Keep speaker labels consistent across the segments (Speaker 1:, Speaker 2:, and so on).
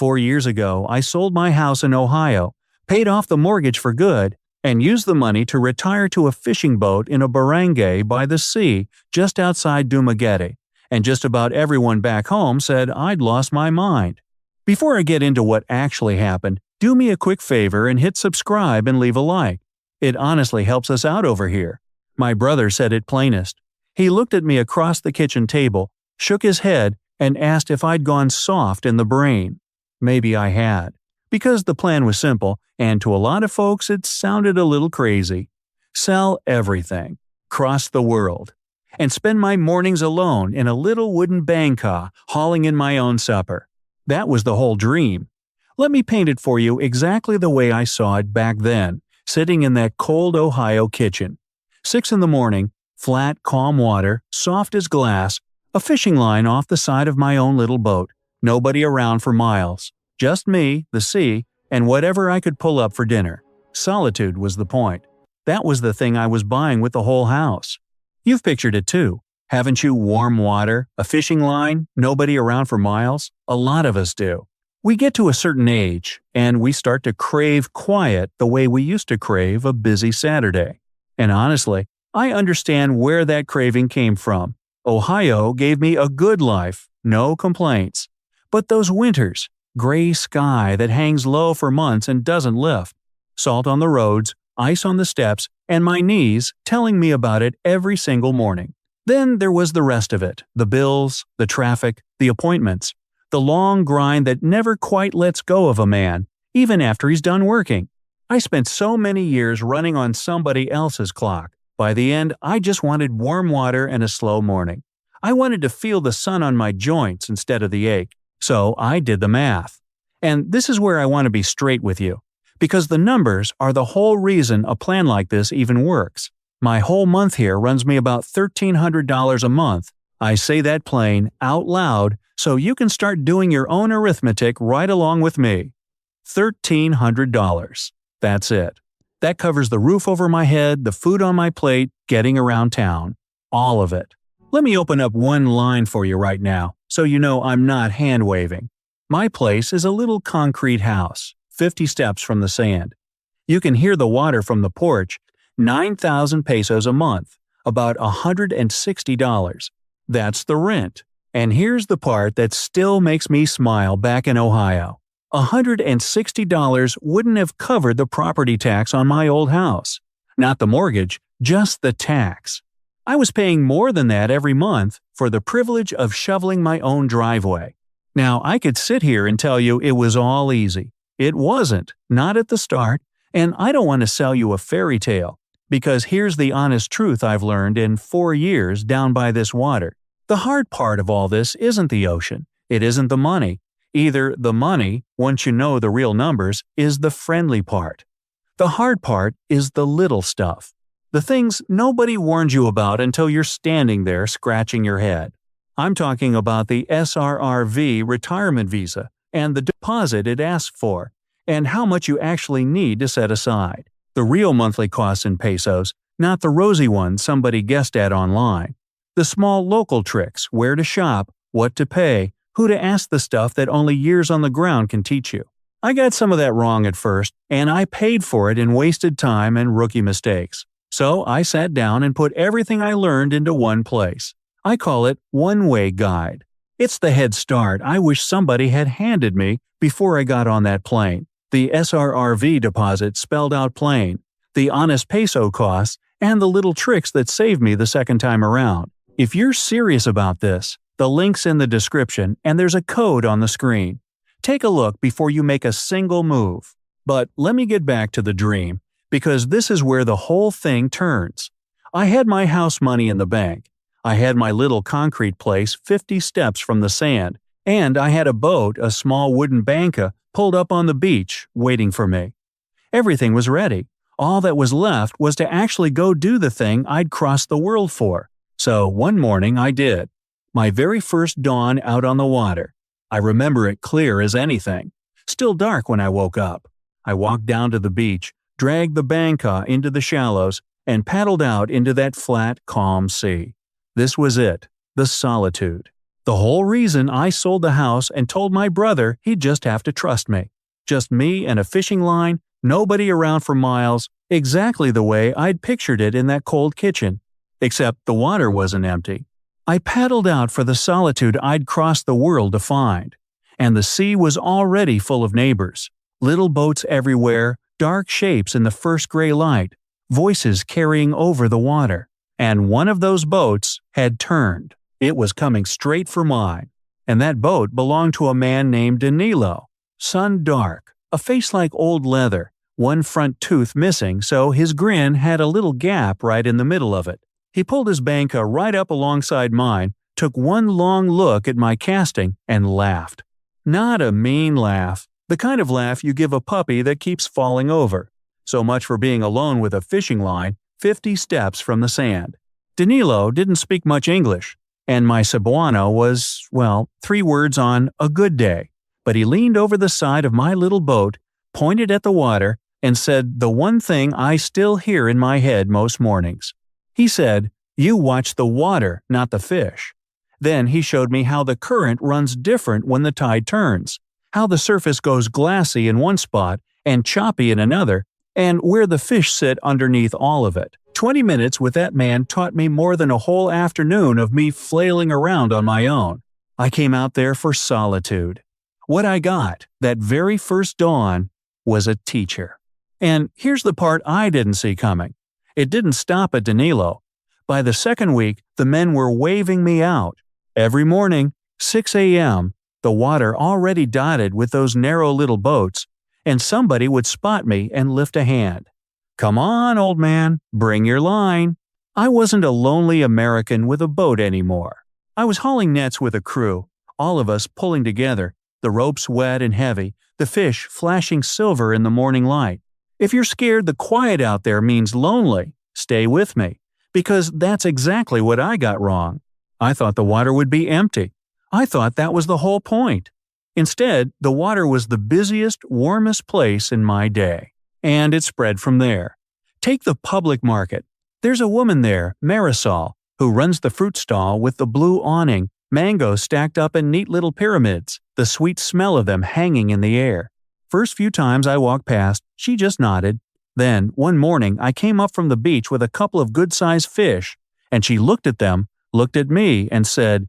Speaker 1: 4 years ago, I sold my house in Ohio, paid off the mortgage for good, and used the money to retire to a fishing boat in a barangay by the sea just outside Dumaguete, and just about everyone back home said I'd lost my mind. Before I get into what actually happened, do me a quick favor and hit subscribe and leave a like. It honestly helps us out over here. My brother said it plainest. He looked at me across the kitchen table, shook his head, and asked if I'd gone soft in the brain. Maybe I had. Because the plan was simple, and to a lot of folks it sounded a little crazy. Sell everything, cross the world, and spend my mornings alone in a little wooden bangka hauling in my own supper. That was the whole dream. Let me paint it for you exactly the way I saw it back then, sitting in that cold Ohio kitchen. 6 in the morning, flat, calm water, soft as glass, a fishing line off the side of my own little boat, nobody around for miles. Just me, the sea, and whatever I could pull up for dinner. Solitude was the point. That was the thing I was buying with the whole house. You've pictured it too, haven't you? Warm water, a fishing line, nobody around for miles? A lot of us do. We get to a certain age, and we start to crave quiet the way we used to crave a busy Saturday. And honestly, I understand where that craving came from. Ohio gave me a good life, no complaints. But those winters, gray sky that hangs low for months and doesn't lift, salt on the roads, ice on the steps, and my knees telling me about it every single morning. Then there was the rest of it, the bills, the traffic, the appointments, the long grind that never quite lets go of a man, even after he's done working. I spent so many years running on somebody else's clock. By the end, I just wanted warm water and a slow morning. I wanted to feel the sun on my joints instead of the ache. So I did the math. And this is where I want to be straight with you, because the numbers are the whole reason a plan like this even works. My whole month here runs me about $1,300 a month. I say that plain, out loud, so you can start doing your own arithmetic right along with me. $1,300. That's it. That covers the roof over my head, the food on my plate, getting around town. All of it. Let me open up one line for you right now, so you know I'm not hand-waving. My place is a little concrete house, 50 steps from the sand. You can hear the water from the porch, 9,000 pesos a month, about $160. That's the rent. And here's the part that still makes me smile back in Ohio. $160 wouldn't have covered the property tax on my old house. Not the mortgage, just the tax. I was paying more than that every month for the privilege of shoveling my own driveway. Now, I could sit here and tell you it was all easy. It wasn't, not at the start, and I don't want to sell you a fairy tale, because here's the honest truth I've learned in 4 years down by this water. The hard part of all this isn't the ocean. It isn't the money. Either the money, once you know the real numbers, is the friendly part. The hard part is the little stuff. The things nobody warns you about until you're standing there scratching your head. I'm talking about the SRRV retirement visa and the deposit it asks for, and how much you actually need to set aside. The real monthly costs in pesos, not the rosy ones somebody guessed at online. The small local tricks, where to shop, what to pay, who to ask, the stuff that only years on the ground can teach you. I got some of that wrong at first, and I paid for it in wasted time and rookie mistakes. So I sat down and put everything I learned into one place. I call it OnewayGuide. It's the head start I wish somebody had handed me before I got on that plane. The SRRV deposit spelled out plain, the honest peso costs, and the little tricks that saved me the second time around. If you're serious about this, the link's in the description and there's a code on the screen. Take a look before you make a single move. But let me get back to the dream, because this is where the whole thing turns. I had my house money in the bank. I had my little concrete place 50 steps from the sand, and I had a boat, a small wooden banca, pulled up on the beach, waiting for me. Everything was ready. All that was left was to actually go do the thing I'd crossed the world for. So one morning I did. My very first dawn out on the water. I remember it clear as anything. Still dark when I woke up. I walked down to the beach, dragged the banca into the shallows, and paddled out into that flat, calm sea. This was it, the solitude. The whole reason I sold the house and told my brother he'd just have to trust me. Just me and a fishing line, nobody around for miles, exactly the way I'd pictured it in that cold kitchen. Except the water wasn't empty. I paddled out for the solitude I'd crossed the world to find. And the sea was already full of neighbors. Little boats everywhere, dark shapes in the first gray light, voices carrying over the water. And one of those boats had turned. It was coming straight for mine. And that boat belonged to a man named Danilo. Sun dark, a face like old leather, one front tooth missing so his grin had a little gap right in the middle of it. He pulled his banca right up alongside mine, took one long look at my casting, and laughed. Not a mean laugh, the kind of laugh you give a puppy that keeps falling over. So much for being alone with a fishing line 50 steps from the sand. Danilo didn't speak much English, and my Cebuano was, 3 words on a good day. But he leaned over the side of my little boat, pointed at the water, and said the one thing I still hear in my head most mornings. He said, "You watch the water, not the fish." Then he showed me how the current runs different when the tide turns, how the surface goes glassy in one spot and choppy in another, and where the fish sit underneath all of it. 20 minutes with that man taught me more than a whole afternoon of me flailing around on my own. I came out there for solitude. What I got, that very first dawn, was a teacher. And here's the part I didn't see coming. It didn't stop at Danilo. By the second week, the men were waving me out. Every morning, 6 a.m., the water already dotted with those narrow little boats, and somebody would spot me and lift a hand. "Come on, old man, bring your line." I wasn't a lonely American with a boat anymore. I was hauling nets with a crew, all of us pulling together, the ropes wet and heavy, the fish flashing silver in the morning light. If you're scared the quiet out there means lonely, stay with me, because that's exactly what I got wrong. I thought the water would be empty. I thought that was the whole point. Instead, the water was the busiest, warmest place in my day. And it spread from there. Take the public market. There's a woman there, Marisol, who runs the fruit stall with the blue awning, mangoes stacked up in neat little pyramids, the sweet smell of them hanging in the air. First few times I walked past, she just nodded. Then, one morning, I came up from the beach with a couple of good-sized fish, and she looked at them, looked at me, and said,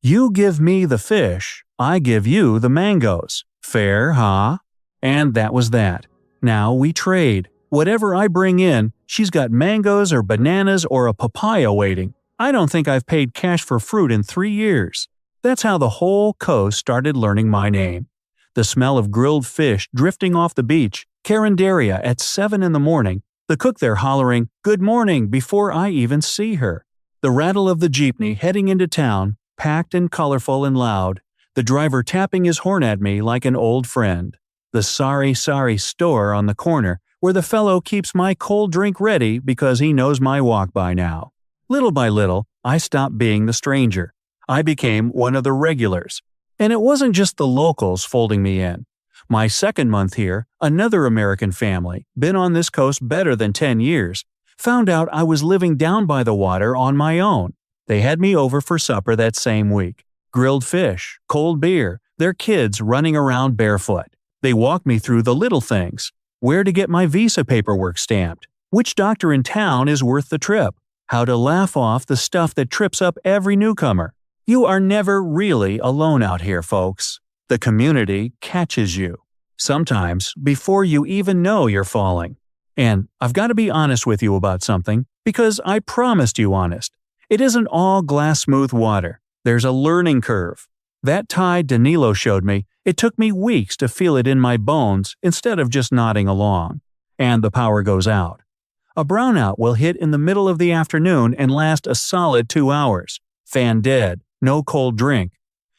Speaker 1: "You give me the fish, I give you the mangoes. Fair, huh?" And that was that. Now we trade. Whatever I bring in, she's got mangoes or bananas or a papaya waiting. I don't think I've paid cash for fruit in 3 years. That's how the whole coast started learning my name. The smell of grilled fish drifting off the beach, carinderia at 7 in the morning, the cook there hollering, "Good morning," before I even see her. The rattle of the jeepney heading into town, packed and colorful and loud, the driver tapping his horn at me like an old friend. The sorry store on the corner where the fellow keeps my cold drink ready because he knows my walk by now. Little by little, I stopped being the stranger. I became one of the regulars. And it wasn't just the locals folding me in. My second month here, another American family, been on this coast better than 10 years, found out I was living down by the water on my own. They had me over for supper that same week. Grilled fish, cold beer, their kids running around barefoot. They walked me through the little things. Where to get my visa paperwork stamped. Which doctor in town is worth the trip. How to laugh off the stuff that trips up every newcomer. You are never really alone out here, folks. The community catches you. Sometimes before you even know you're falling. And I've got to be honest with you about something, because I promised you honest. It isn't all glass smooth water. There's a learning curve. That tide Danilo showed me, it took me weeks to feel it in my bones instead of just nodding along. And the power goes out. A brownout will hit in the middle of the afternoon and last a solid 2 hours. Fan dead, no cold drink.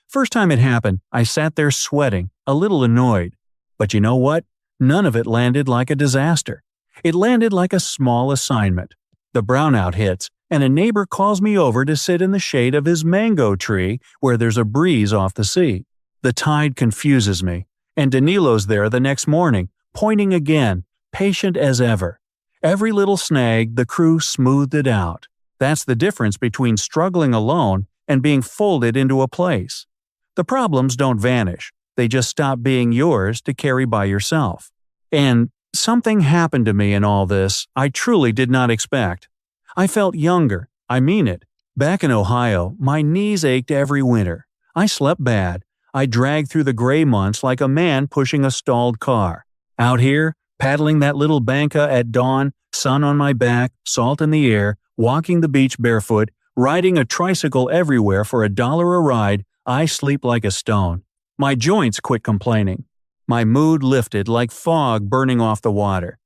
Speaker 1: First time it happened, I sat there sweating, a little annoyed. But you know what? None of it landed like a disaster. It landed like a small assignment. The brownout hits, and a neighbor calls me over to sit in the shade of his mango tree where there's a breeze off the sea. The tide confuses me, and Danilo's there the next morning, pointing again, patient as ever. Every little snag, the crew smoothed it out. That's the difference between struggling alone and being folded into a place. The problems don't vanish, they just stop being yours to carry by yourself. And something happened to me in all this I truly did not expect. I felt younger, I mean it. Back in Ohio, my knees ached every winter. I slept bad. I dragged through the gray months like a man pushing a stalled car. Out here, paddling that little banca at dawn, sun on my back, salt in the air, walking the beach barefoot, riding a tricycle everywhere for $1 a ride, I sleep like a stone. My joints quit complaining. My mood lifted like fog burning off the water.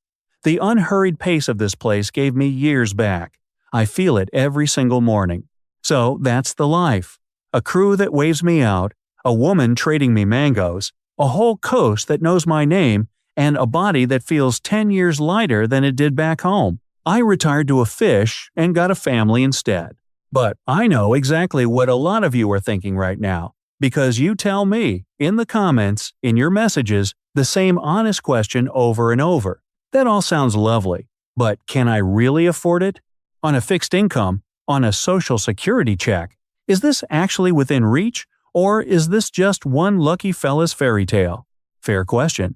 Speaker 1: The unhurried pace of this place gave me years back. I feel it every single morning. So that's the life. A crew that waves me out, a woman trading me mangoes, a whole coast that knows my name, and a body that feels 10 years lighter than it did back home. I retired to a fish and got a family instead. But I know exactly what a lot of you are thinking right now, because you tell me, in the comments, in your messages, the same honest question over and over. That all sounds lovely, but can I really afford it? On a fixed income? On a social security check? Is this actually within reach, or is this just one lucky fella's fairy tale? Fair question.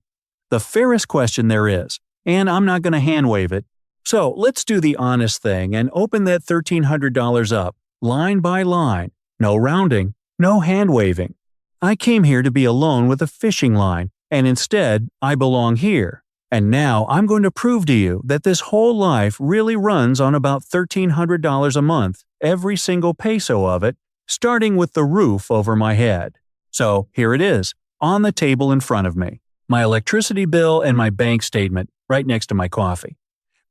Speaker 1: The fairest question there is, and I'm not going to hand-wave it. So let's do the honest thing and open that $1,300 up, line by line. No rounding, no hand-waving. I came here to be alone with a fishing line, and instead, I belong here. And now I'm going to prove to you that this whole life really runs on about $1,300 a month, every single peso of it, starting with the roof over my head. So here it is, on the table in front of me. My electricity bill and my bank statement, right next to my coffee.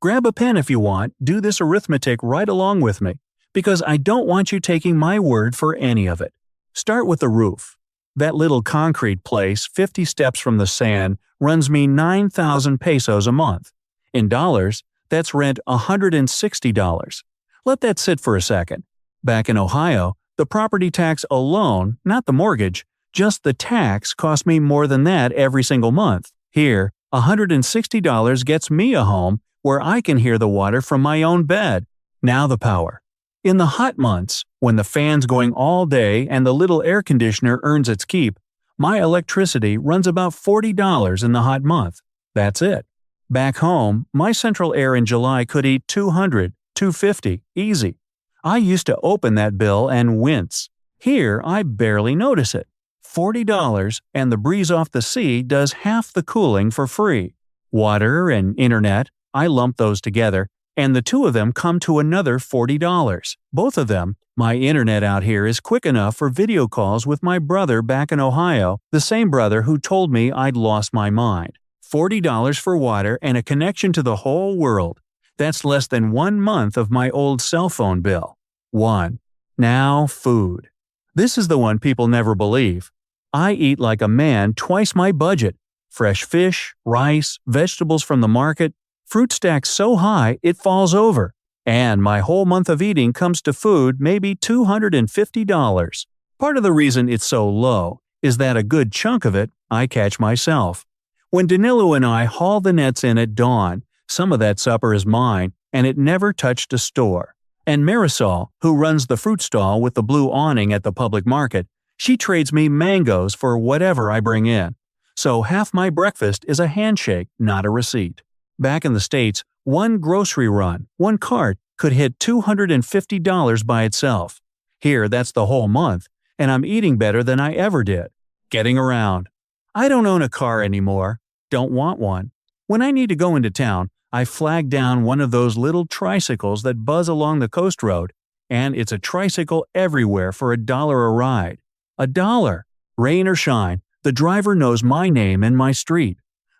Speaker 1: Grab a pen if you want, do this arithmetic right along with me, because I don't want you taking my word for any of it. Start with the roof. That little concrete place, 50 steps from the sand, runs me 9,000 pesos a month. In dollars, that's rent $160. Let that sit for a second. Back in Ohio, the property tax alone, not the mortgage, just the tax cost me more than that every single month. Here, $160 gets me a home where I can hear the water from my own bed. Now the power. In the hot months, when the fan's going all day and the little air conditioner earns its keep, my electricity runs about $40 in the hot month. That's it. Back home, my central air in July could eat $200, $250, easy. I used to open that bill and wince. Here, I barely notice it. $40, and the breeze off the sea does half the cooling for free. Water and internet, I lump those together, and the two of them come to another $40. Both of them, my internet out here is quick enough for video calls with my brother back in Ohio, the same brother who told me I'd lost my mind. $40 for water and a connection to the whole world. That's less than 1 month of my old cell phone bill. 1. Now food. This is the one people never believe. I eat like a man twice my budget. Fresh fish, rice, vegetables from the market, fruit stacked so high it falls over. And my whole month of eating comes to food maybe $250. Part of the reason it's so low is that a good chunk of it I catch myself. When Danilo and I haul the nets in at dawn, some of that supper is mine, and it never touched a store. And Marisol, who runs the fruit stall with the blue awning at the public market, she trades me mangoes for whatever I bring in. So half my breakfast is a handshake, not a receipt. Back in the States, one grocery run, one cart, could hit $250 by itself. Here, that's the whole month, and I'm eating better than I ever did. Getting around. I don't own a car anymore. Don't want one. When I need to go into town, I flag down one of those little tricycles that buzz along the coast road, and it's a tricycle everywhere for $1 a ride. $1. Rain or shine, the driver knows my name and my street.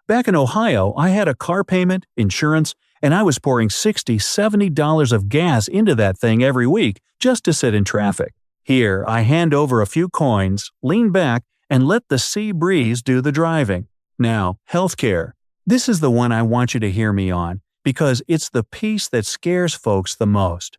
Speaker 1: Back in Ohio, I had a car payment, insurance, and I was pouring $60, $70 of gas into that thing every week just to sit in traffic. Here, I hand over a few coins, lean back, and let the sea breeze do the driving. Now, healthcare. This is the one I want you to hear me on, because it's the piece that scares folks the most.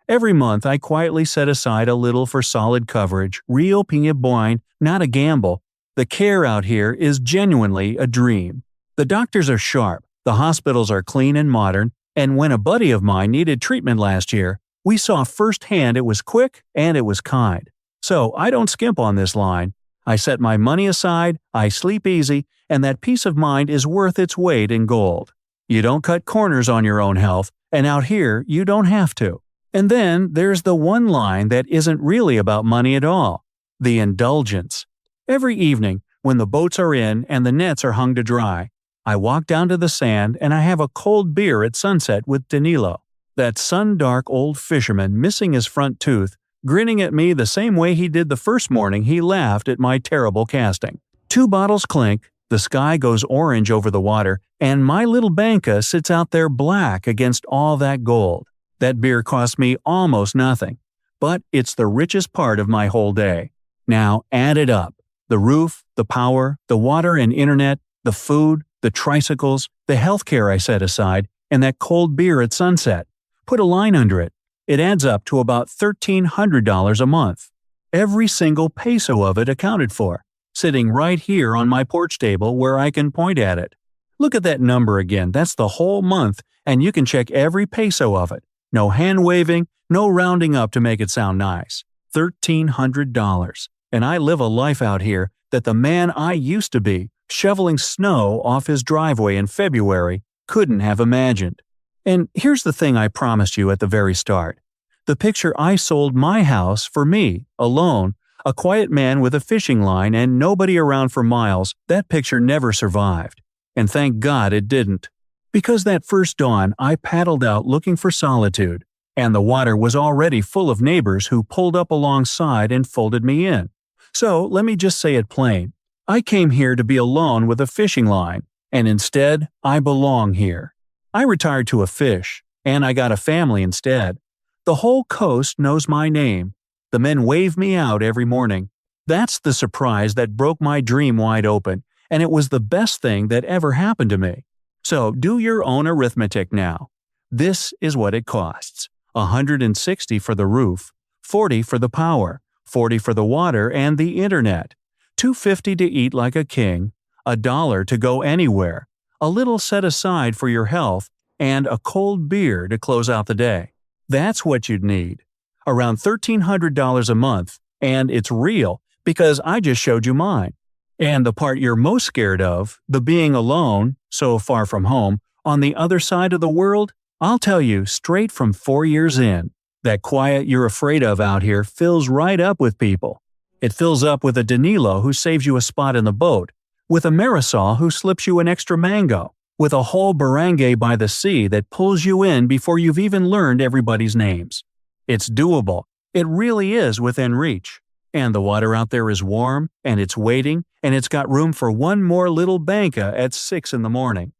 Speaker 1: Every month, I quietly set aside a little for solid coverage, real peanut butter, not a gamble. The care out here is genuinely a dream. The doctors are sharp, the hospitals are clean and modern, and when a buddy of mine needed treatment last year, We saw firsthand it was quick and it was kind. So I don't skimp on this line. I set my money aside, I sleep easy, and that peace of mind is worth its weight in gold. You don't cut corners on your own health, and out here you don't have to. And then there's the one line that isn't really about money at all. The indulgence. Every evening, when the boats are in and the nets are hung to dry, I walk down to the sand and I have a cold beer at sunset with Danilo, that sun-dark old fisherman missing his front tooth, grinning at me the same way he did the first morning he laughed at my terrible casting. 2 bottles clink, the sky goes orange over the water, and my little banka sits out there black against all that gold. That beer cost me almost nothing, but it's the richest part of my whole day. Now add it up. The roof, the power, the water and internet, the food, the tricycles, the healthcare I set aside, and that cold beer at sunset. Put a line under it. It adds up to about $1,300 a month. Every single peso of it accounted for, sitting right here on my porch table where I can point at it. Look at that number again, that's the whole month, and you can check every peso of it. No hand-waving, no rounding up to make it sound nice. $1,300. And I live a life out here that the man I used to be, shoveling snow off his driveway in February, couldn't have imagined. And here's the thing I promised you at the very start. The picture I sold my house for me, alone, a quiet man with a fishing line and nobody around for miles, that picture never survived. And thank God it didn't. Because that first dawn I paddled out looking for solitude, and the water was already full of neighbors who pulled up alongside and folded me in. So let me just say it plain. I came here to be alone with a fishing line, and instead I belong here. I retired to a fish, and I got a family instead. The whole coast knows my name. The men wave me out every morning. That's the surprise that broke my dream wide open, and it was the best thing that ever happened to me. So do your own arithmetic now. This is what it costs. $160 for the roof, $40 for the power, $40 for the water and the internet, $2.50 to eat like a king, $1 to go anywhere, a little set aside for your health, and a cold beer to close out the day. That's what you'd need. Around $1,300 a month, and it's real because I just showed you mine. And the part you're most scared of, the being alone, so far from home, on the other side of the world, I'll tell you straight from 4 years in, that quiet you're afraid of out here fills right up with people. It fills up with a Danilo who saves you a spot in the boat, with a Marisol who slips you an extra mango, with a whole barangay by the sea that pulls you in before you've even learned everybody's names. It's doable. It really is within reach. And the water out there is warm, and it's waiting, and it's got room for one more little banka at 6 in the morning.